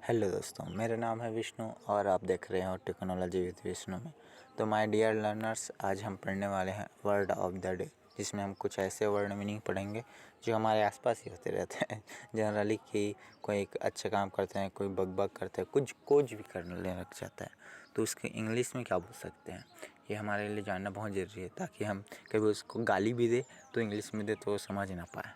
Hello दोस्तों, मेरा नाम है विष्णु और आप देख रहे हो टेक्नोलॉजी विद विष्णु में। तो माय डियर लर्नर्स, आज हम पढ़ने वाले हैं वर्ड ऑफ द डे, जिसमें हम कुछ ऐसे वर्ड मीनिंग पढ़ेंगे जो हमारे आसपास ही होते रहते हैं जनरली। कि कोई एक अच्छा काम करते हैं, कोई बग करते हैं, कुछ भी करने लग जाता है, तो उसके इंग्लिश में क्या बोल सकते हैं, ये हमारे लिए जानना बहुत ज़रूरी है, ताकि हम कभी उसको गाली भी दे तो इंग्लिश में दे तो वो समझ ना पाए।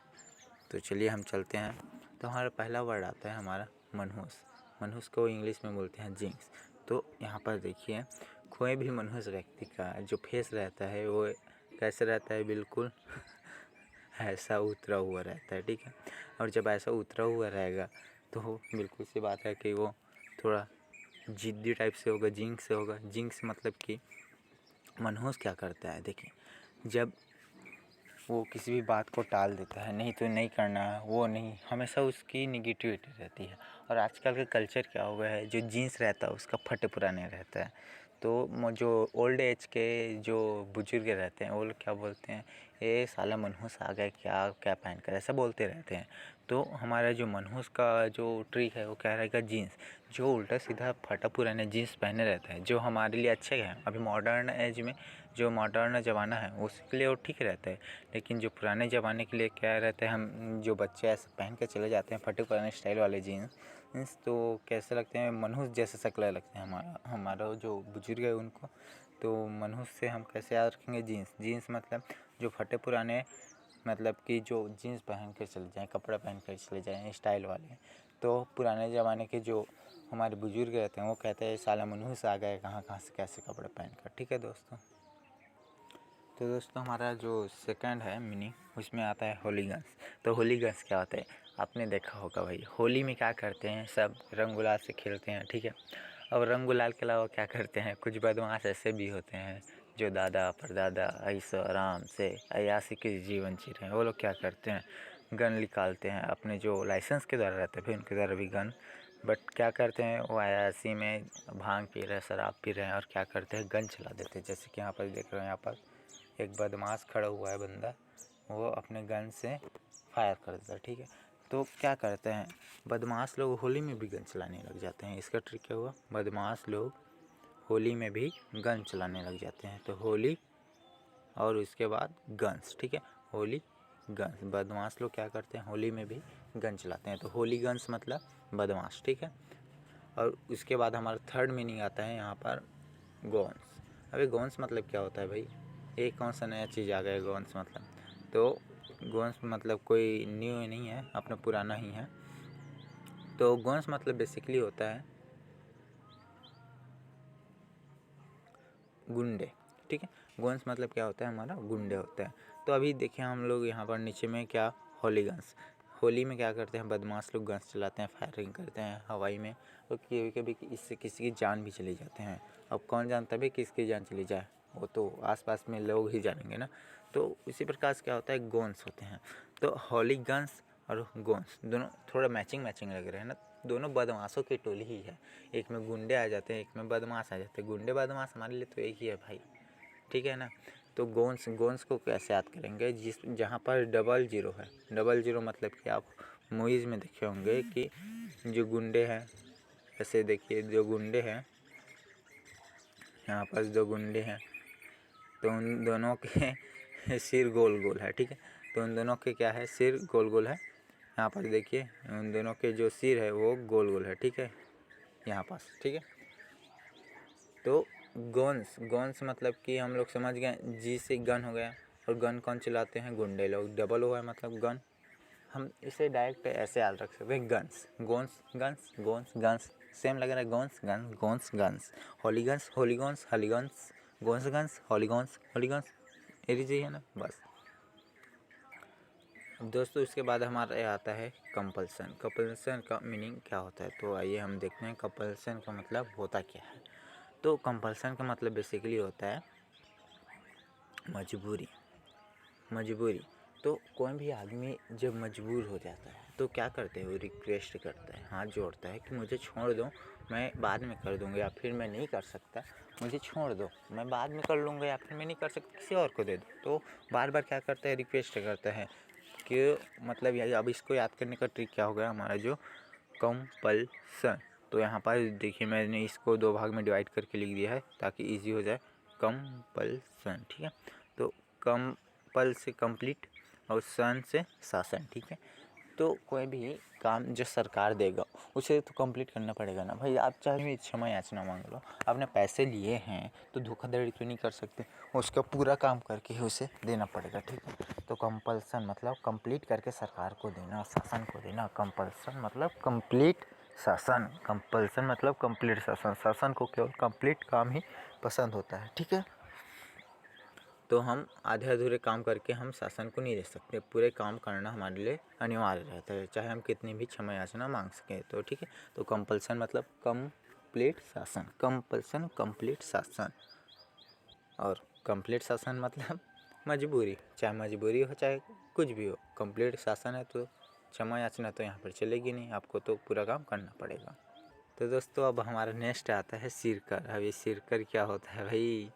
तो चलिए हम चलते हैं। तो हमारा पहला वर्ड आता है हमारा मनहूस। मनहूस को इंग्लिश में बोलते हैं जिंक्स। तो यहाँ पर देखिए, कोई भी मनहूस व्यक्ति का जो फेस रहता है वो कैसे रहता है, बिल्कुल ऐसा उतरा हुआ रहता है, ठीक है। और जब ऐसा उतरा हुआ रहेगा तो बिल्कुल सी बात है कि वो थोड़ा जिद्दी टाइप से होगा, जिंक्स से होगा। जिंक्स मतलब कि मनहूस क्या करता है, देखिए, जब वो किसी भी बात को टाल देता है, नहीं तो नहीं करना है, वो नहीं, हमेशा उसकी निगेटिविटी रहती है। और आजकल का कल्चर क्या हो गया है, जो जीन्स रहता है उसका फटे पुराने रहता है। तो जो ओल्ड एज के जो बुजुर्ग रहते हैं वो लोग क्या बोलते हैं, ये साला मनहूस आ गया, क्या क्या पहन कर, ऐसा बोलते रहते हैं। तो हमारा जो मनहूस का जो ट्रिक है वो क्या रहेगा, जीन्स। जो उल्टा सीधा फटा पुराने जीन्स पहने रहता है, जो हमारे लिए अच्छे हैं अभी मॉडर्न एज में, जो मॉडर्न ज़माना है उसके लिए वो ठीक रहता है। लेकिन जो पुराने ज़माने के लिए क्या रहता है, हम जो बच्चे ऐसे पहन के चले जाते हैं फटे पुराने स्टाइल वाले जीन्स, तो कैसे लगते हैं, मनहूस जैसे शक्ल लगते हैं। हमारा जो बुजुर्ग है उनको, तो मनहूस से हम कैसे याद रखेंगे, जीन्स मतलब जो फटे पुराने, मतलब कि जो जीन्स पहन के चले जाएँ, कपड़ा पहन कर चले जाएँ स्टाइल वाले। तो पुराने ज़माने के जो हमारे बुजुर्ग रहते हैं वो कहते हैं साला मनहूस आ गए, कहाँ से कैसे कपड़े पहन कर, ठीक है दोस्तों। तो दोस्तों हमारा जो सेकंड है मीनिंग, उसमें आता है होलीगन्स। तो होलीगन्स क्या होता है, आपने देखा होगा भाई, होली में क्या करते हैं, सब रंग गुलाल से खेलते हैं, ठीक है। और रंग गुलाल के अलावा क्या करते हैं, कुछ बदमाश ऐसे भी होते हैं जो दादा परदादा ऐसा आराम से अय्यासी के जीवन जी रहे हैं। वो लोग क्या करते हैं, गन निकालते हैं अपने जो लाइसेंस के द्वारा रहते हैं, फिर उनके द्वारा भी गन, बट क्या करते हैं, वो अय्यासी में भांग पी रहे हैं, शराब पी रहे हैं, और क्या करते हैं, गन चला देते हैं। जैसे कि यहाँ पर देख रहे हो, यहाँ पर एक बदमाश खड़ा हुआ है बंदा, वो अपने गन से फायर कर देता है, ठीक है। तो क्या करते हैं, बदमाश लोग होली में भी गन चलाने लग जाते हैं। इसका ट्रिक क्या हुआ, बदमाश लोग होली में भी गन चलाने लग जाते हैं। तो होली और उसके बाद गन्स, ठीक है, होली गन्स। बदमाश लोग क्या करते हैं, होली में भी गन चलाते हैं। तो होली गन्स मतलब बदमाश, ठीक है। और उसके बाद हमारा थर्ड मीनिंग आता है यहाँ पर गॉन्स। अबे गॉन्स मतलब क्या होता है भाई, एक कौन सा नया चीज़ आ गया गॉन्स मतलब। तो गॉन्स मतलब कोई न्यू नहीं है, अपना पुराना ही है। तो गॉन्स मतलब बेसिकली होता है गुंडे, ठीक है। गॉन्स मतलब क्या होता है, हमारा गुंडे होता है। तो अभी देखिए हम लोग यहाँ पर नीचे में क्या, होलीगन्स। होली में क्या करते हैं, बदमाश लोग गन्स चलाते हैं, फायरिंग करते हैं हवाई में, और कभी कभी इससे किसी की जान भी चली जाते हैं। अब कौन जानता भी किसकी जान चली जाए, वो तो आसपास में लोग ही जानेंगे ना। तो इसी प्रकार से क्या होता है, गॉन्स होते हैं। तो हॉलीगन्स और गॉन्स दोनों थोड़ा मैचिंग लग रहे हैं ना, दोनों बदमाशों की टोली ही है। एक में गुंडे आ जाते हैं, एक में बदमाश आ जाते हैं। गुंडे बदमाश हमारे लिए तो एक ही है भाई, ठीक है ना। तो गॉन्स को कैसे याद करेंगे, जहाँ पर 00 है। 00 मतलब कि आप मूवीज़ में देखे होंगे कि जो गुंडे हैं, ऐसे देखिए, जो गुंडे हैं, यहाँ पर जो गुंडे हैं, तो उन दोनों के सिर गोल है, ठीक है। तो उन दोनों के क्या है, सिर गोल है। यहाँ पर देखिए उन दोनों के जो सिर है वो गोल है, ठीक है, यहाँ पास, ठीक है। तो गन्स मतलब कि हम लोग समझ गए, जी से गन हो गया, और गन कौन चलाते हैं, गुंडे लोग। डबल हुआ है मतलब गन, हम इसे डायरेक्ट ऐसे याद रख सकते हैं, गन्स गन्स सेम लग रहा है, गन्स गन्स, हॉलीगन्स हॉलीगन्स एरिजी है ना, बस। अब दोस्तों इसके बाद हमारा आता है कंपल्सन। कंपल्सन का मीनिंग क्या होता है, तो आइए हम देखते हैं कंपल्सन का मतलब होता क्या है। तो कंपल्सन का मतलब बेसिकली होता है मजबूरी। तो कोई भी आदमी जब मजबूर हो जाता है तो क्या करते हैं, वो रिक्वेस्ट करता है, हाथ जोड़ता है कि मुझे छोड़ दो, मैं बाद में कर दूँगा, या फिर मैं नहीं कर सकता, मुझे छोड़ दो, मैं बाद में कर लूँगा, या फिर मैं नहीं कर सकता, किसी और को दे दो। तो बार बार क्या करता है, रिक्वेस्ट करता है कि मतलब अब इसको याद करने का ट्रिक क्या होगा, हमारा जो कंपल्सन तो यहाँ पर देखिए मैंने इसको 2 भाग में डिवाइड करके लिख दिया है ताकि इजी हो जाए। कंपल्सन, ठीक है। तो कंपल से कंप्लीट और सन से शासन, ठीक है। तो कोई भी काम जो सरकार देगा उसे तो कंप्लीट करना पड़ेगा ना भाई। आप चाहे क्षमा याचना मांग लो, आपने पैसे लिए हैं तो धोखाधड़ी तो नहीं कर सकते, उसका पूरा काम करके ही उसे देना पड़ेगा, ठीक है। तो कंपल्सन मतलब कंप्लीट करके सरकार को देना, शासन को देना। कंपल्सन मतलब कंप्लीट शासन, कंपल्सन मतलब कंप्लीट शासन। शासन को केवल कंप्लीट काम ही पसंद होता है, ठीक है। तो हम आधे अधूरे काम करके हम शासन को नहीं दे सकते, पूरे काम करना हमारे लिए अनिवार्य रहता है, चाहे हम कितनी भी क्षमा याचना मांग सकें। तो ठीक है, तो कंपल्सन मतलब कंप्लीट शासन, कंपल्सन कंप्लीट शासन। और कंप्लीट शासन मतलब मजबूरी, चाहे मजबूरी हो चाहे कुछ भी हो, कंप्लीट शासन है तो क्षमा याचना तो यहाँ पर चलेगी नहीं, आपको तो पूरा काम करना पड़ेगा। तो दोस्तों अब हमारा नेक्स्ट आता है सिरकर। अब ये सिरकर क्या होता है भाई,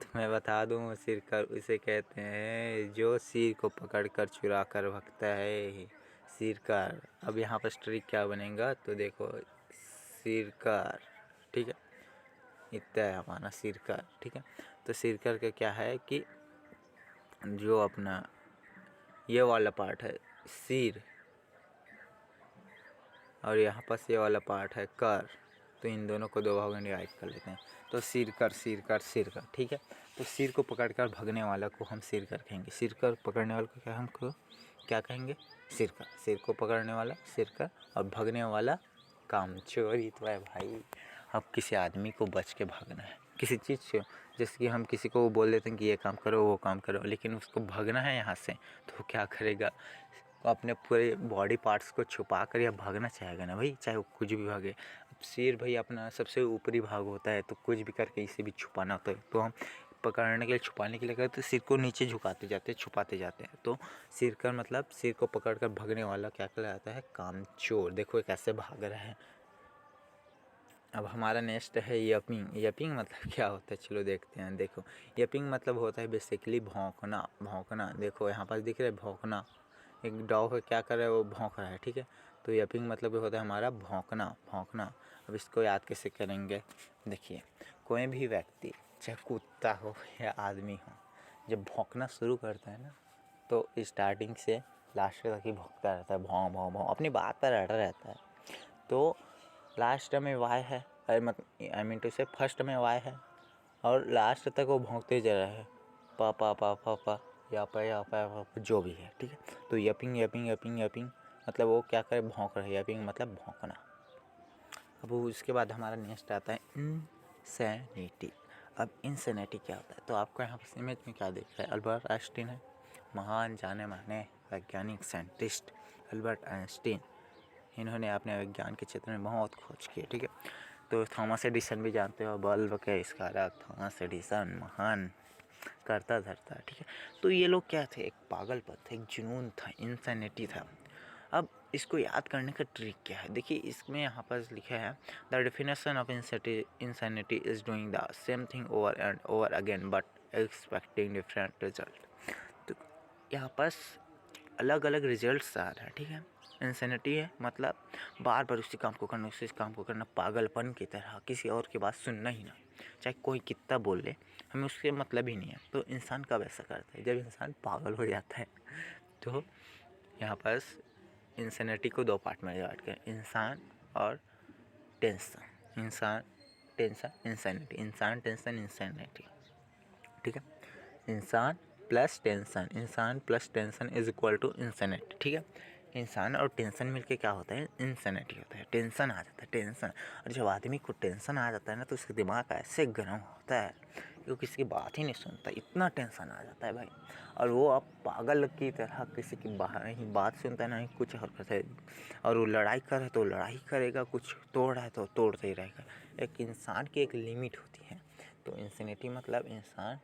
तो मैं बता दूं, सिरकर उसे कहते हैं जो सिर को पकड़ कर चुरा कर भगता है, सिरकर। अब यहाँ पर स्ट्रिक क्या बनेगा तो देखो, सिरकर, ठीक है, इतना है हमारा सिरकर, ठीक है। तो सिरकर का क्या है कि जो अपना ये वाला पार्ट है सिर और यहाँ पर ये वाला पार्ट है कर, तो इन दोनों को 2 भागों में डिवाइड कर लेते हैं। तो सिरकर सिरकर सिरकर, ठीक है। तो सिर को पकड़कर भगने वाला को हम सिरकर कहेंगे, सिरकर पकड़ने वाले को क्या कहेंगे, सिरकर। सिर को पकड़ने वाला सिरकर और भगने वाला कामचोर। ही तो है भाई। अब किसी आदमी को बच के भागना है किसी चीज़ से, जैसे कि हम किसी को बोल देते हैं कि ये काम करो वो काम करो, लेकिन उसको भागना है यहाँ से, तो वो क्या करेगा, अपने पूरे बॉडी पार्ट्स को छुपा कर या भागना चाहेगा ना भाई, चाहे वो कुछ भी भागे। अब शेर भाई अपना सबसे ऊपरी भाग होता है, तो कुछ भी करके इसे भी छुपाना होता है, तो हम पकड़ने के लिए छुपाने के लिए करते तो सिर को नीचे झुकाते जाते हैं, छुपाते जाते हैं। तो सिर का मतलब सिर को पकड़कर भागने वाला क्या कहलाता है, कामचोर। देखो ये कैसे भाग रहा है। अब हमारा नेक्स्ट है यपिंग। यपिंग मतलब क्या होता है, चलो देखते हैं। देखो यपिंग मतलब होता है बेसिकली भौंकना, भौंकना। देखो यहाँ पर दिख रहा है भौंकना, एक डॉग है क्या कर रहा है, वो भौंक रहा है, ठीक है। तो यपिंग मतलब होता है हमारा भौंकना, भौंकना। अब इसको याद कैसे करेंगे, देखिए कोई भी व्यक्ति चाहे कुत्ता हो या आदमी हो, जब भौंकना शुरू करता है ना तो स्टार्टिंग से लास्ट तक ही भौंकता रहता है, भौं भौं भौं, अपनी बात पर अड़ा रहता है। तो लास्ट में वाई है, आई मीन टू से फर्स्ट में वाई है और लास्ट तक वो भौंकते जा रहा है, पा पा पा पा पा या पा या पा या पा, जो भी है, ठीक है। तो यपिंग यपिंग यपिंग यपिंग मतलब वो क्या करे, भौंक रहा है, यपिंग मतलब भौंकना। अब उसके बाद हमारा नेक्स्ट आता है इंसैनिटी। अब इंसैनिटी क्या होता है, तो आपको यहाँ पर इमेज में क्या दिख रहा है, अल्बर्ट आइंस्टीन है, महान जाने माने वैज्ञानिक साइंटिस्ट अल्बर्ट आइंस्टीन। इन्होंने अपने विज्ञान के क्षेत्र में बहुत खोज की, ठीक है। तो थॉमस एडिसन भी जानते हो, बल्ब के आविष्कारक थॉमस एडिसन, महान करता धरता, ठीक है। तो ये लोग क्या थे, एक पागलपन था, एक जुनून था, इंसैनिटी था। अब इसको याद करने का ट्रिक क्या है, देखिए इसमें यहाँ पर लिखा है, the definition of insanity is doing the same thing over and over again but expecting different result. तो यहाँ पर अलग अलग रिजल्ट्स आ रहे हैं, ठीक है। इंसैनिटी है मतलब बार बार उसी काम को करना, उसी काम को करना, पागलपन की तरह, किसी और की बात सुनना ही ना, चाहे कोई कितना बोल ले, हमें उसके मतलब ही नहीं है। तो इंसान कब ऐसा करता है, जब इंसान पागल हो जाता है। तो यहाँ पर इंसैनिटी को 2 पार्ट में डिवाइड करें, इंसान और टेंशन। इंसान टेंशन इंसैनिटी, इंसान टेंशन इंसैनिटी, ठीक है। इंसान plus tension is equal to insanity, ठीक है। इंसान और टेंशन मिलके क्या होता है, इंसैनिटी होता है, टेंशन आ जाता है, टेंशन। और जब आदमी को टेंशन आ जाता है ना तो उसका दिमाग ऐसे गर्म होता है कि वो किसी की बात ही नहीं सुनता, इतना टेंशन आ जाता है भाई। और वो अब पागल की तरह किसी की बात सुनता है, ना ही कुछ और करता है। और वो लड़ाई कर है तो लड़ाई करेगा, कुछ तोड़ रहा है तो तोड़ते ही रहेगा। एक इंसान की एक लिमिट होती है। तो इंसैनिटी मतलब इंसान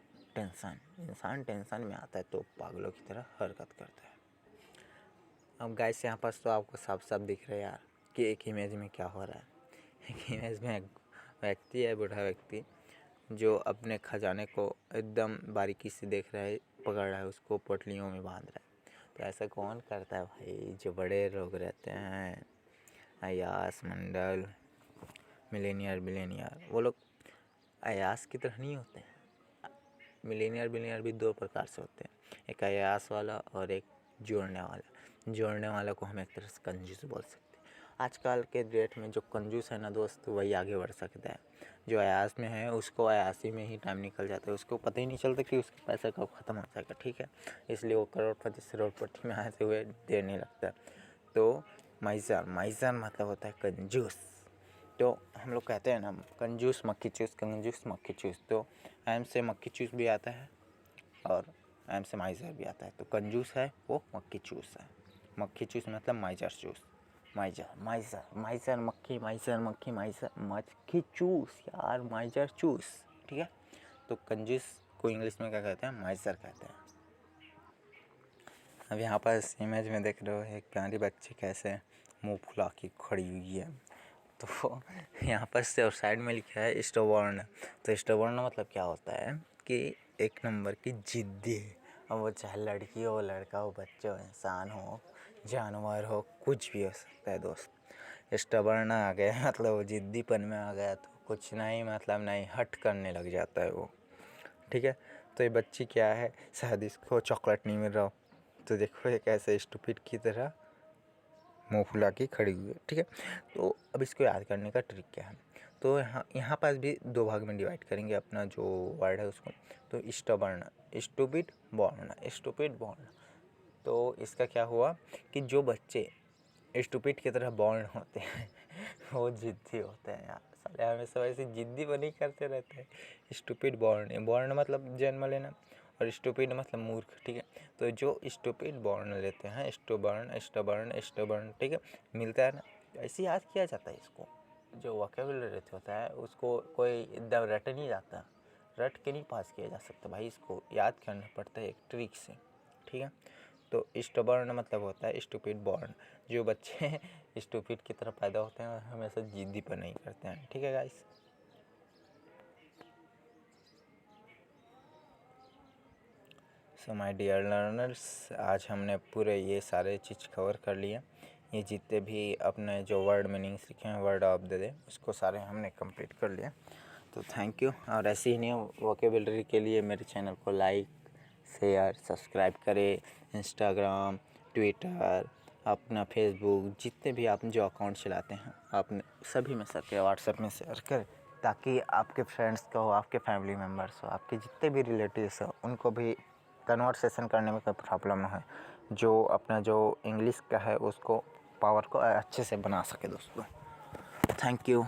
टेंशन में आता है तो पागलों की तरह हरकत करता है। अब गाइस यहाँ पास तो आपको साफ साफ दिख रहा है यार कि एक इमेज में क्या हो रहा है। एक इमेज में एक व्यक्ति है, बूढ़ा व्यक्ति, जो अपने खजाने को एकदम बारीकी से देख रहा है, पकड़ रहा है, उसको पोटलियों में बांध रहा है। तो ऐसा कौन करता है भाई, जो बड़े लोग रहते हैं, अय्यास मंडल, मिलेनियर बिलेनियर वो लोग अयास की तरह नहीं होते हैं। मिलेनियर बिलेनियर भी दो प्रकार से होते हैं, एक अयास वाला और एक जोड़ने वाला। जोड़ने वाला को हम एक तरह से कंजूस बोल सकते हैं। आजकल के डेट में जो कंजूस है ना दोस्त, वही आगे बढ़ सकता है। जो अयास में है उसको अयासी में ही टाइम निकल जाता है, उसको पता ही नहीं चलता कि उसका पैसा कब ख़त्म हो जाएगा, ठीक है। इसलिए वो करोड़पति से करोड़पति में आते हुए देर नहीं लगता। तो माइज़र मतलब होता है कंजूस। तो हम लोग कहते हैं ना कंजूस मक्खी चूस, कंजूस मक्खी चूस। तो एम से मक्खी चूस भी आता है और एम से माइज़र भी आता है। तो कंजूस है वो मक्खी चूस है। मक्खी चूस मतलब माइज़र चूस। माइज़र मक्खी, माइज़र मक्खी, माइज़र मक्खी चूस यार, माइज़र चूस, ठीक है। तो कंजूस को इंग्लिश में क्या कहते हैं? माइज़र कहते हैं। अब यहाँ पर इस इमेज में देख रहे हो एक प्यारी बच्ची कैसे मुंह फुला के खड़ी हुई है। तो यहाँ पर से और साइड में लिखा है स्टबर्न। तो स्टबर्न मतलब क्या होता है कि एक नंबर की जिद्दी। अब वो चाहे लड़की हो, लड़का हो, बच्चा हो, इंसान हो, जानवर हो, कुछ भी हो सकता है दोस्त। स्टबर्न आ गया मतलब वो जिद्दीपन में आ गया तो कुछ नहीं, मतलब नहीं, हट करने लग जाता है वो, ठीक है। तो ये बच्ची क्या है, शायद इसको चॉकलेट नहीं मिल रहा हो, तो देखो ये कैसे स्टूपिड की तरह मुँह फुला के खड़ी हुई है, ठीक है। तो अब इसको याद करने का ट्रिक क्या है? तो यहाँ पास भी दो भाग में डिवाइड करेंगे अपना जो वर्ड है उसको। तो स्टबर्न, स्टूपिड बॉर्न। तो इसका क्या हुआ कि जो बच्चे स्टूपिड की तरह बॉर्न होते हैं वो जिद्दी होते हैं यार, साले हमेशा वैसे जिद्दी बनी करते रहते हैं। स्टूपिड बॉर्न मतलब जन्म लेना और स्टूपिड मतलब मूर्ख, ठीक है। तो जो स्टूपिड बॉर्न लेते हैं, स्टबर्न, ठीक है, मिलता है ना, ऐसे याद किया जाता है इसको। जो वोकैबुलरी होता है उसको कोई एकदम रट नहीं जाता, रट के नहीं पास किया जा सकता भाई, इसको याद करना पड़ता है एक ट्रिक से, ठीक है। तो स्टबर्न मतलब होता है स्टूपिड बॉर्न। जो बच्चे स्टूपिड की तरह पैदा होते हैं और हमेशा जिद्दीपन नहीं करते हैं, ठीक है guys. So my dear learners, आज हमने पूरे ये सारे चीज़ कवर कर लिए। ये जितने भी अपने जो वर्ड मीनिंग्स लिखे हैं वर्ड ऑफ द डे, उसको सारे हमने कंप्लीट कर लिया। तो थैंक यू। और ऐसे ही न्यू वोकेबलरी के लिए मेरे चैनल को लाइक, शेयर, सब्सक्राइब करें। इंस्टाग्राम, ट्विटर, अपना फेसबुक, जितने भी आप जो अकाउंट चलाते हैं आप सभी में सर व्हाट्सएप में शेयर करें, ताकि आपके फ्रेंड्स को हो, आपके फैमिली मेम्बर्स हो, आपके जितने भी रिलेटिव्स हो, उनको भी कन्वर्सेशन करने में कोई प्रॉब्लम ना हो। जो अपना जो इंग्लिश का है उसको पावर को अच्छे से बना सके दोस्तों। Thank you.